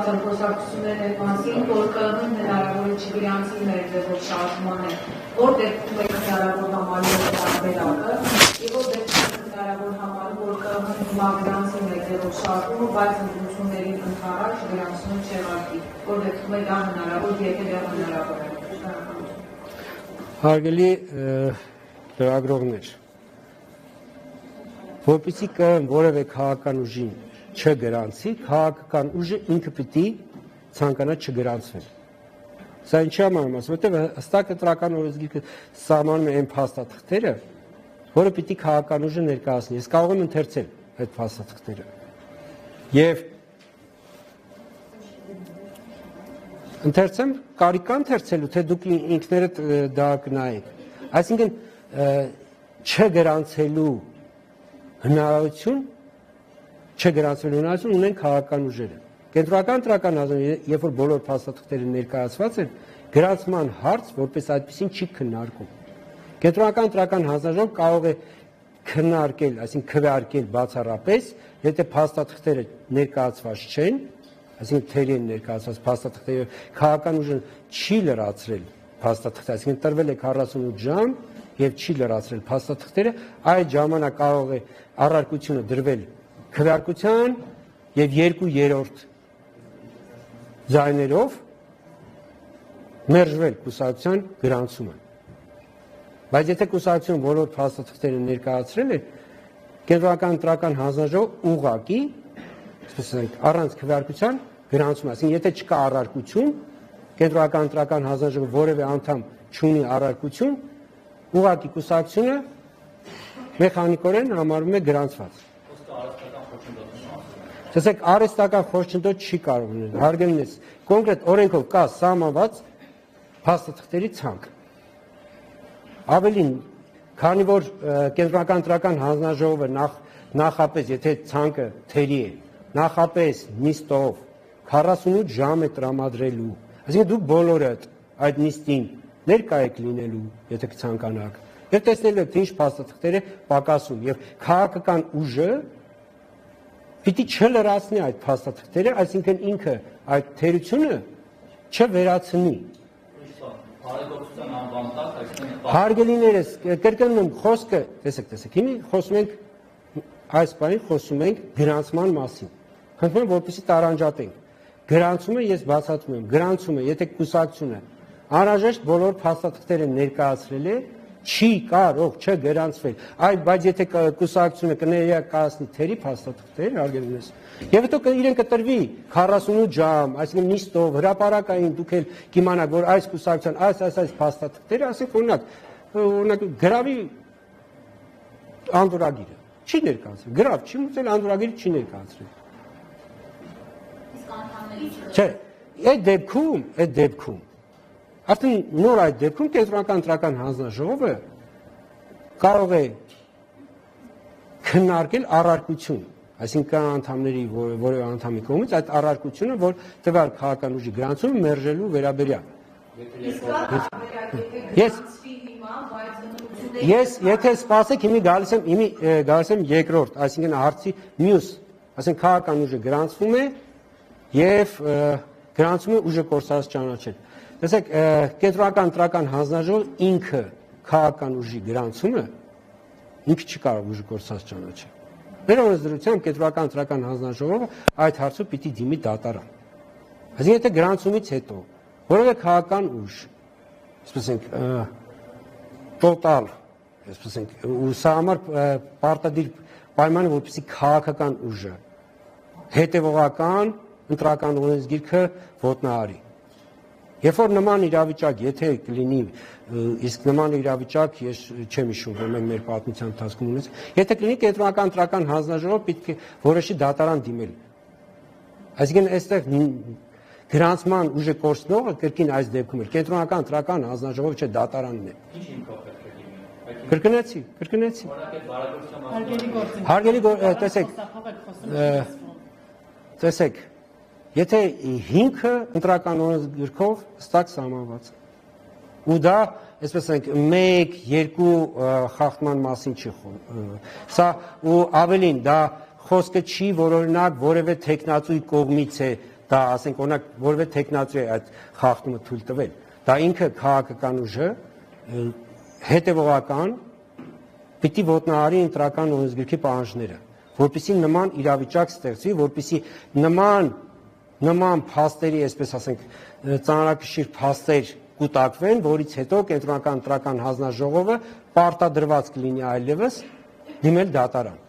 բացան խոսակցություններ այդ մասին, որ կհնում հնարավոր չգրանցի մեր ձևով շարժման է, որ դեպքում է հնարավոր համարում տարբերակը, եւ որ դեպքում հնարավոր համարում, որ կհնում գրանցի մեր ձևով շարժումը, բայց ընդդիմություններին ընդհանրակ չգրանցում չեղարկի, որ դեպքում է դա հնարավոր, եթե դա հնարավոր է։ Հարգելի լրագրողներ, որպեսզի կան որևէ քաղաքական ուժին չգրանցի, քաղաքական ուժը ինքը պիտի ցանկանա չգրանցվել։ Սա ինչի համար եմ ասում, որտեղ հստակ ընտրական օրենսգիրքը սահմանում է այն փաստաթղթերը, որը պիտի քաղաքական ուժը ներկայացնի։ Ես կարող եմ ընթերցել այդ փաստաթղթերը։ Եվ ընթերցեմ, կարիք կա ընթերցելու, թե դուք ինքներդ դա կնայեք։ Այսինքն չգրանցելու հնարավորություն ունեն քաղաքական ուժերը։ Կենտրոնական ընտրական հանձնաժողովը, երբ որ բոլոր փաստաթղթերը ներկայացված են, գրանցման հարց որպես այդպեսին չի քննարկում։ Կենտրոնական ընտրական հանձնաժողովը կարող է քննարկել, այսինքն քվեարկել բացառապես, եթե փաստաթղթերը ներկայացված չեն, այսինքն թերի են ներկայացված փաստաթղթերը, քաղաքական ուժը չի լրացրել փաստաթղթերը, այսինքն տրվել է 48 ժամ եւ չի լրացրել փաստաթղթերը, այդ ժամանակ կարող է առարկությունը դրվել քվեարկության եւ 2/3 ձայներով մերժվել կուսակցության գրանցումը։ Բայց եթե կուսակցությունը բոլոր փաստաթղթերը ներկայացրել է, կենտրոնական ընտրական հանձնաժողովը ուղղակի, ասենք, առանց քվեարկության գրանցում, այսինքն եթե չկա առարկություն, կենտրոնական ընտրական հանձնաժողովը որևէ անդամ չունի առարկություն, ուղղակի կուսակցությունը մեխանիկորեն համարվում է գրանցված։ Տեսեք, արհեստական խորչընդոտ չի կարող լինել, հարգելինս, կոնկրետ օրենքով կա սահմանված փաստաթղթերի ցանկ։ Ավելին, քանի որ կենտրոնական ընտրական հանձնաժողովը նախապես, եթե ցանկը թերի է, նախապես նիստով 48 ժամ է տրամադրելու, այսինքն դուք բոլորդ այդ նիստին ներկա եք լինելու, եթե կցանկանաք, եւ տեսնելու եք, թե ինչ փաստաթղթեր է պակասում, եւ քաղաքական ուժը պիտի չլրացնի այդ փաստաթղթերը, այսինքն ինքը այդ թերությունը չվերացնի։ Հարգելիներս, կրկնում եմ խոսքը, տեսեք, հիմա խոսում ենք այս բանին խոսում ենք գրանցման մասին։ Խնդրում եմ, որպեսզի տարանջատենք։ Գրանցումը ես բացատրում եմ, գրանցումը, եթե կուսակցությունը անհրաժեշտ բոլոր փաստաթղթերը ներկայացրել է, չի կարող չգրանցվել։ Այդ բայց եթե կուսակցությունը կներկայացնի թերի փաստաթղթեր, հարգելիներս, եւ հետո իրեն կտրվի 48 ժամ, այսինքն նիստով, հրապարակային դուք էլ կիմանաք, որ այս կուսակցության այս փաստաթղթերը, ասենք օրինակ գրավի անդորագիրը չի ներկայացրել, գրավ չի մտել անդորագիրը չի ներկայացրել։ Չէ, այդ դեպքում արդեն նոր այդ դեպքում կենտրոնական ընտրական հանձնաժողովը կարող է քննարկել առարկություն, այսինքն անդամների որևէ անդամի կողմից այդ առարկությունը, որ տվյալ քաղաքական ուժի գրանցումը մերժելու վերաբերյալ։ Ես եթե սպասեք, հիմի գալիս եմ երկրորդ, այսինքն հարցի մյուս, այսինքն քաղաքական ուժը գրանցվում է եւ գրանցում է ուժը կորսած ճանաչել։ Տեսեք, կենտրոնական ընտրական հանձնաժողովը ինքը քաղաքական ուժի գրանցումը ինքը չի կարող ուժը կորսած ճանաչել։ Մեր օրենսդրությամբ կենտրոնական ընտրական հանձնաժողովը այդ հարցով պիտի դիմի դատարան։ Այսինքն եթե գրանցումից հետո որևէ քաղաքական ուժ, այսպես ենք, տոտալ, այսպես ենք, ու սա համար պարտադիր պայմանը, որպեսզի քաղաքական ուժը հետևողական ընտրական օրենսգիրքը ոտնահարի։ Երբ որ նման իրավիճակ, եթե կլինի, իսկ նման իրավիճակ ես չեմ հիշում, որ մենք մեր պատմության ընթացքում ունեցել, եթե կլինի կենտրոնական ընտրական հանձնաժողովը պետք է որոշի դատարան դիմել։ Այսինքն այստեղ գրանցման ուժը կորցնողը կրկին այս դեպքում է կենտրոնական ընտրական հանձնաժողովը չէ, դատարանն է։ Կրկնեցի։ Հարգելի տեսեք, եթե հիմքը ընտրական օրենսգրքով հստակ սահմանված է, ու դա, այսպես ենք, 1-2 խախտման մասին չի սա, ու ավելին, դա խոսքը չի, որ օրինակ որևէ թեկնածուի կողմից է դա ասենք օրինակ որևէ տեխնացու է այդ խախտումը թույլ տվել, դա ինքը քաղաքական ուժը հետևողական պիտի ոտնահարի ընտրական օրենսգրքի պահանջները, որպեսզի նման իրավիճակ ստեղծվի, որպեսզի նման փաստերի, այսպես ասենք, ծանրակշիռ փաստեր կուտակվեն, որից հետո կենտրոնական ընտրական հանձնաժողովը պարտադրված կլինի այլևս դիմել դատարան։